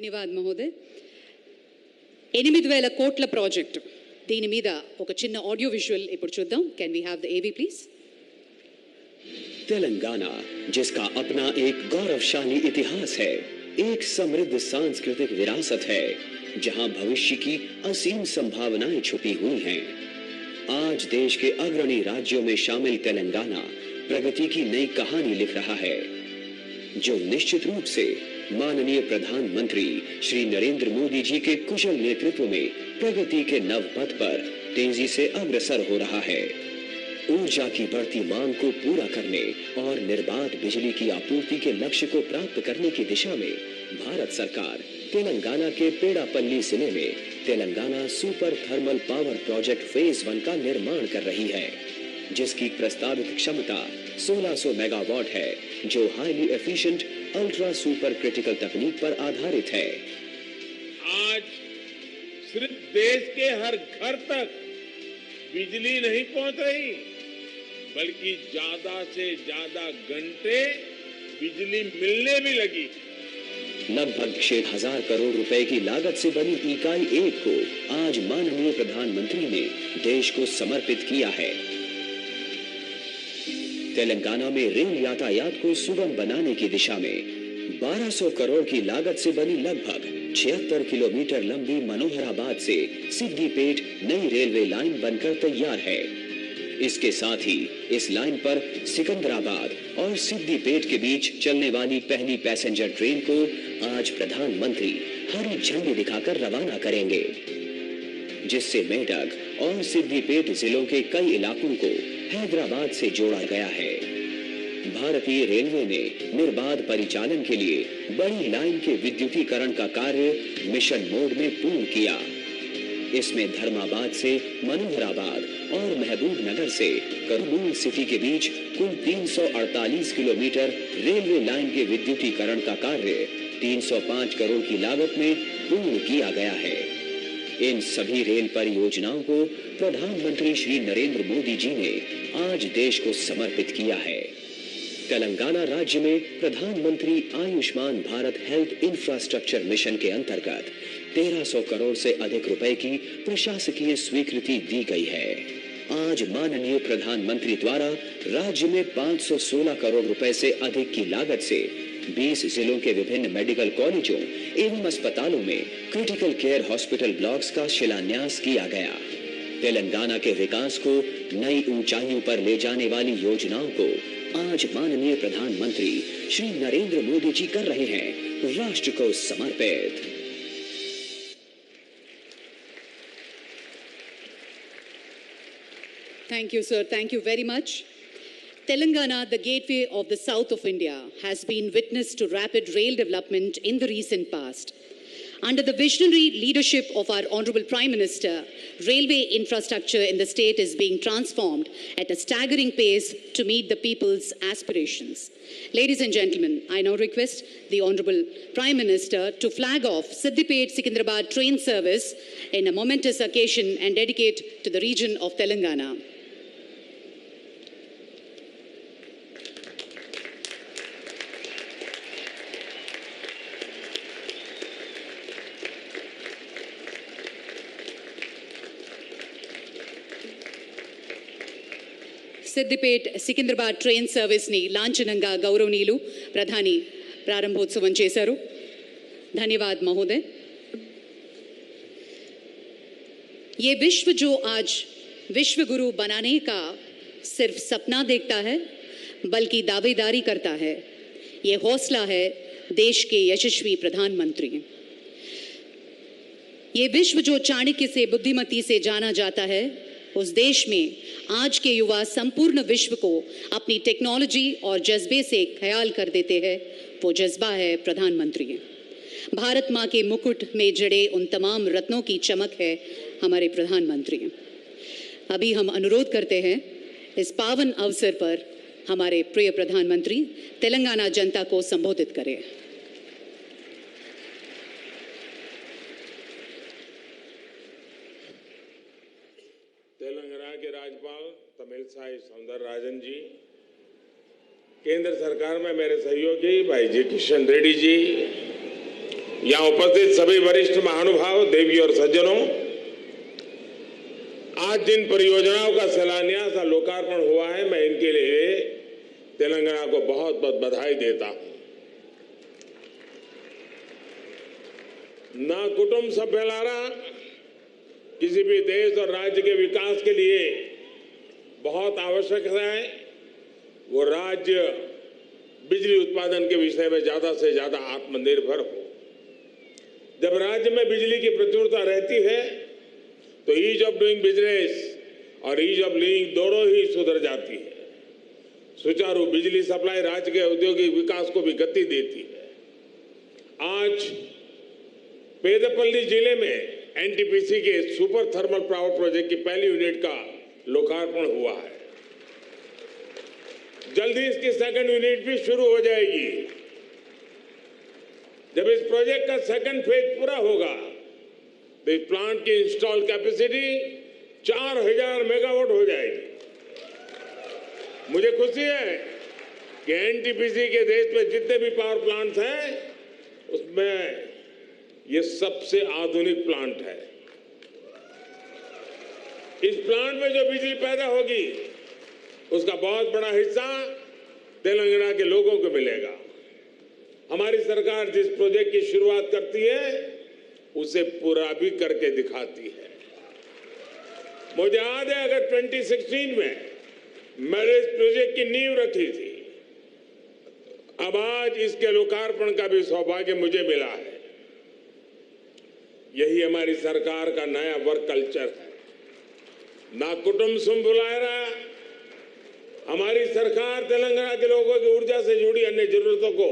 ధన్యవాద్ మహోదయ్. 8,000 కోట్ల ప్రాజెక్ట్, దీని మీద ఒక చిన్న ఆడియో విజువల్ ఇప్పుడు చూద్దాం. కెన్ వి హ్యావ్ ద ఏవీ ప్లీజ్? तेलंगाना, जिसका अपना एक गौरवशाली इतिहास है, एक समृद्ध सांस्कृतिक विरासत है, जहां भविष्य की असीम संभावनाएं छुपी हुई हैं। आज देश के अग्रणी राज्यों में शामिल तेलंगाना प्रगति की नई कहानी लिख रहा है, जो निश्चित रूप से माननीय प्रधानमंत्री श्री नरेंद्र मोदी जी के कुशल नेतृत्व में प्रगति के नव पथ पर तेजी से अग्रसर हो रहा है। ऊर्जा की बढ़ती मांग को पूरा करने और निर्बाध बिजली की आपूर्ति के लक्ष्य को प्राप्त करने की दिशा में भारत सरकार तेलंगाना के पेड़ापल्ली जिले में Telangana super thermal power project phase 1 का निर्माण कर रही है, जिसकी प्रस्तावित क्षमता 1600 मेगावाट है, जो highly efficient ultra super critical तकनीक पर आधारित है। आज सिर्फ देश के हर घर तक बिजली नहीं पहुंच रही, बल्कि ज्यादा से ज्यादा घंटे बिजली मिलने भी लगी। लगभग 6,000 करोड़ रुपए की लागत से बनी इकाई 1 को आज माननीय प्रधानमंत्री ने देश को समर्पित किया है। तेलंगाना में रेल यातायात को सुगम बनाने की दिशा में 1200 करोड़ की लागत से बनी लगभग 76 किलोमीटर लंबी मनोहराबाद से सिद्दीपेट नई रेलवे लाइन बनकर तैयार है। इसके साथ ही इस लाइन पर सिकंदराबाद और सिद्दीपेट के बीच चलने वाली पहली पैसेंजर ट्रेन को आज प्रधानमंत्री हरी झंडी दिखाकर रवाना करेंगे, जिससे मेडक और सिद्दीपेट जिलों के कई इलाकों को हैदराबाद से जोड़ा गया है। भारतीय रेलवे ने निर्बाध परिचालन के लिए बड़ी लाइन के विद्युतीकरण का कार्य मिशन मोड में पूर्ण किया। इसमें धर्माबाद से मनोहराबाद और महबूब नगर से करमूल सिटी के बीच कुल 348 किलोमीटर रेलवे लाइन के विद्युतीकरण का कार्य 305 करोड़ की लागत में पूर्ण किया गया है। इन सभी रेल परियोजनाओं को प्रधानमंत्री श्री नरेंद्र मोदी जी ने आज देश को समर्पित किया है। तेलंगाना राज्य में प्रधानमंत्री Ayushman Bharat health infrastructure mission के अंतर्गत 1300 करोड़ से अधिक रुपए की प्रशासकीय स्वीकृति दी गई है। आज माननीय प्रधानमंत्री द्वारा राज्य में 516 करोड़ रुपए से अधिक की लागत से 20 जिलों के विभिन्न मेडिकल कॉलेजों एवं अस्पतालों में क्रिटिकल केयर हॉस्पिटल ब्लॉक्स का शिलान्यास किया गया। तेलंगाना के विकास को नई ऊंचाइयों पर ले जाने वाली योजनाओं को आज माननीय प्रधानमंत्री श्री नरेंद्र मोदी जी कर रहे हैं राष्ट्र को समर्पित। Thank you, sir. Thank you very much. Telangana, the gateway of the south of India, has been witness to rapid rail development in the recent past. Under the visionary leadership of our Honorable Prime Minister, railway infrastructure in the state is being transformed at a staggering pace to meet the people's aspirations. Ladies and gentlemen, I now request the Honorable Prime Minister to flag off Siddipet-Secunderabad train service in a momentous occasion and dedicate to the region of Telangana. Siddipet Secunderabad train సర్వీస్ని లాంఛనంగా గౌరవనీయులు ప్రధాని ప్రారంభోత్సవం చేశారు. ధన్యవాద్ మహోదయ్. ये विश्व जो आज विश्व गुरु बनाने का सिर्फ सपना देखता है, बल्कि दावेदारी करता है, ये हौसला है देश के यशस्वी प्रधानमंत्री. ये विश्व जो चाणक्य से बुद्धिमती से जाना जाता है, उस देश में आज के युवा संपूर्ण विश्व को अपनी टेक्नोलॉजी और जज्बे से ख्याल कर देते हैं. वो जज्बा है प्रधानमंत्री. भारत माँ के मुकुट में जड़े उन तमाम रत्नों की चमक है हमारे प्रधानमंत्री. अभी हम अनुरोध करते हैं इस पावन अवसर पर हमारे प्रिय प्रधानमंत्री तेलंगाना जनता को संबोधित करें. तेलंगाना के राज्यपाल तमिलसाई सौंदरराजन जी, केंद्र सरकार में मेरे सहयोगी भाई जी किशन रेड्डी जी, यहाँ उपस्थित सभी वरिष्ठ महानुभाव, देवी और सज्जनों, आज जिन परियोजनाओं का शिलान्यास और लोकार्पण हुआ है, मैं इनके लिए तेलंगाना को बहुत बहुत बधाई देता हूं। ना कुटुंब सभ्यलारा किसी भी देश और राज्य के विकास के लिए बहुत आवश्यक है। वो राज्य बिजली उत्पादन के विषय में ज्यादा से ज्यादा आत्मनिर्भर हो। जब राज्य में बिजली की प्रचुरता रहती है तो ईज ऑफ डूइंग बिजनेस और ईज ऑफ लिविंग दोनों ही सुधर जाती है। सुचारू बिजली सप्लाई राज्य के औद्योगिक विकास को भी गति देती है। आज पेदपल्ली जिले में एनटीपीसी के सुपर थर्मल पावर प्रोजेक्ट की पहली यूनिट का लोकार्पण हुआ है। जल्दी इसकी सेकंड यूनिट भी शुरू हो जाएगी। जब इस प्रोजेक्ट का सेकंड फेज पूरा होगा तो इस प्लांट की इंस्टॉल कैपेसिटी 4000 मेगावाट हो जाएगी। मुझे खुशी है कि एनटीपीसी के देश में जितने भी पावर प्लांट्स हैं उसमें ये सबसे आधुनिक प्लांट है। इस प्लांट में जो बिजली पैदा होगी उसका बहुत बड़ा हिस्सा तेलंगाना के लोगों को मिलेगा। हमारी सरकार जिस प्रोजेक्ट की शुरुआत करती है उसे पूरा भी करके दिखाती है। मुझे याद है अगर 2016 में मैंने इस प्रोजेक्ट की नींव रखी थी, अब आज इसके लोकार्पण का भी सौभाग्य मुझे मिला है। यही हमारी सरकार का नया वर्क कल्चर है। ना कुटुंब सुम्बुलायरा। हमारी सरकार तेलंगाना के लोगों की ऊर्जा से जुड़ी अन्य जरूरतों को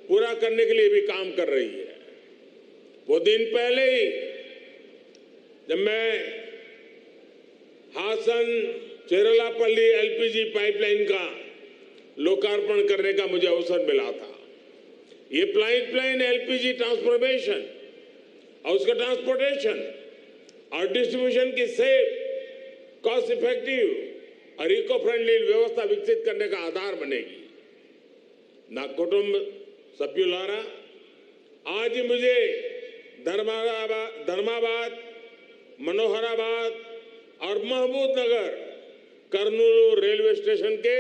पूरा करने के लिए भी काम कर रही है। वो दिन पहले ही जब मैं हासन चेरलापल्ली एलपीजी पाइपलाइन का लोकार्पण करने का मुझे अवसर मिला था। ये पाइपलाइन एलपीजी ट्रांसफॉर्मेशन और उसका ट्रांसपोर्टेशन और डिस्ट्रीब्यूशन की सेफ, कॉस्ट इफेक्टिव और इको फ्रेंडली व्यवस्था विकसित करने का आधार बनेगी। ना कुटुंब सभ्युलारा, आज ही मुझे धर्माबाद, मनोहराबाद और महमूदनगर कर्नूल रेलवे स्टेशन के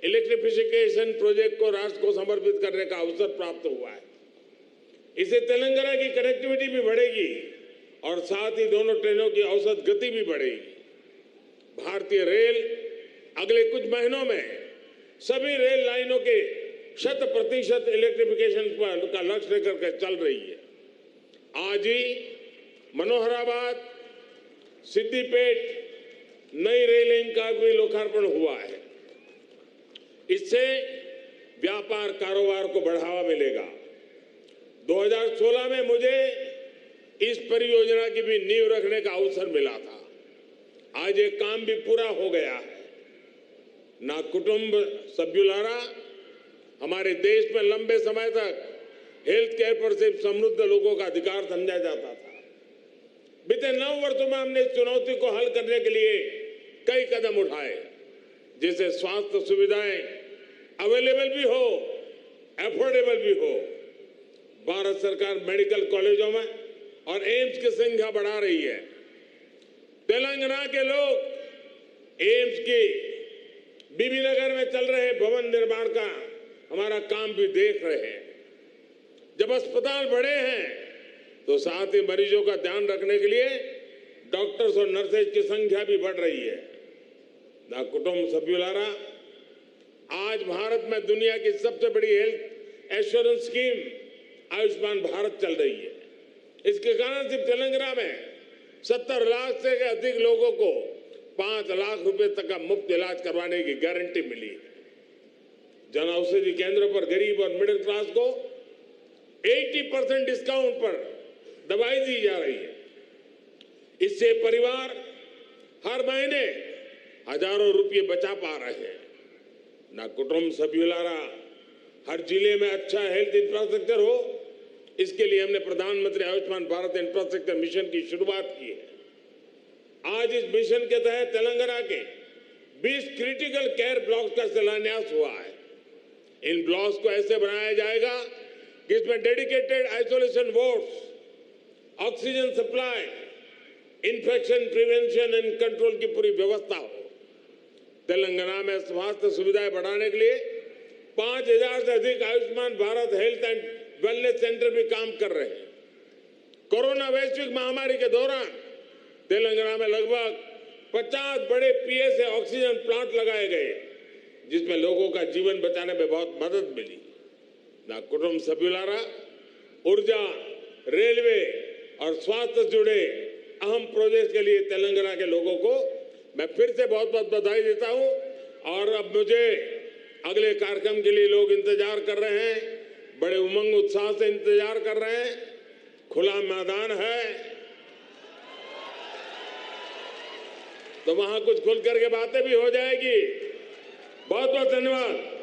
इलेक्ट्रिफिकेशन प्रोजेक्ट को राष्ट्र को समर्पित करने का अवसर प्राप्त हुआ है। इससे तेलंगाना की कनेक्टिविटी भी बढ़ेगी और साथ ही दोनों ट्रेनों की औसत गति भी बढ़ेगी। भारतीय रेल अगले कुछ महीनों में सभी रेल लाइनों के 100% इलेक्ट्रिफिकेशन का लक्ष्य लेकर के चल रही है। आज ही मनोहराबाद सिद्दीपेट नई रेल लाइन का भी लोकार्पण हुआ है। इससे व्यापार कारोबार को बढ़ावा मिलेगा। 2016 में मुझे इस परियोजना की भी नींव रखने का अवसर मिला था। आज ये काम भी पूरा हो गया है। ना कुटुंब सभ्युलारा, हमारे देश में लंबे समय तक हेल्थ केयर पर सिर्फ समृद्ध लोगों का अधिकार समझा जाता था। बीते 9 वर्षों में हमने इस चुनौती को हल करने के लिए कई कदम उठाए, जैसे स्वास्थ्य सुविधाएं अवेलेबल भी हो, एफोर्डेबल भी हो। भारत सरकार मेडिकल कॉलेजों में और एम्स की संख्या बढ़ा रही है। तेलंगाना के लोग एम्स की बीबी नगर में चल रहे भवन निर्माण का हमारा काम भी देख रहे हैं। जब अस्पताल बड़े हैं तो साथ ही मरीजों का ध्यान रखने के लिए डॉक्टर्स और नर्सेज की संख्या भी बढ़ रही है। ना कुटुंब सभ्युलारा, आज भारत में दुनिया की सबसे बड़ी health assurance scheme Ayushman Bharat चल रही है। इसके कारण सिर्फ तेलंगाना में 70 लाख से अधिक लोगों को 5 लाख रुपए तक का मुफ्त इलाज करवाने की गारंटी मिली है। जन औषधि केंद्रों पर गरीब और मिडिल क्लास को 80% डिस्काउंट पर दवाई दी जा रही है। इससे परिवार हर महीने हजारों रुपये बचा पा रहे हैं। ना कुटुंब सभ्युलारा, हर जिले में अच्छा हेल्थ इंफ्रास्ट्रक्चर हो, इसके लिए हमने प्रधानमंत्री आयुष्मान भारत इंफ्रास्ट्रक्चर मिशन की शुरुआत की है। आज इस मिशन के तहत तेलंगाना के 20 क्रिटिकल केयर ब्लॉक्स का शिलान्यास हुआ है। इन ब्लॉक्स को ऐसे बनाया जाएगा कि इसमें dedicated isolation wards, oxygen supply, infection prevention and control की पूरी व्यवस्था हो। तेलंगाना में स्वास्थ्य सुविधाएं बढ़ाने के लिए 5,000 से अधिक Ayushman Bharat health and wellness centre भी काम कर रहे हैं। कोरोना वैश्विक महामारी के दौरान तेलंगाना में लगभग 50 बड़े पीएसए ऑक्सीजन प्लांट लगाए गए, जिसमें लोगों का जीवन बचाने में बहुत मदद मिली। ना कुटुंब सभ्युलारा, ऊर्जा, रेलवे और स्वास्थ्य से जुड़े अहम प्रोजेक्ट के लिए तेलंगाना के लोगों को मैं फिर से बहुत बहुत बधाई देता हूं। और अब मुझे अगले कार्यक्रम के लिए लोग इंतजार कर रहे हैं, बड़े उमंग उत्साह से इंतजार कर रहे हैं। खुला मैदान है तो वहां कुछ खुल करके बातें भी हो जाएगी। बहुत बहुत धन्यवाद।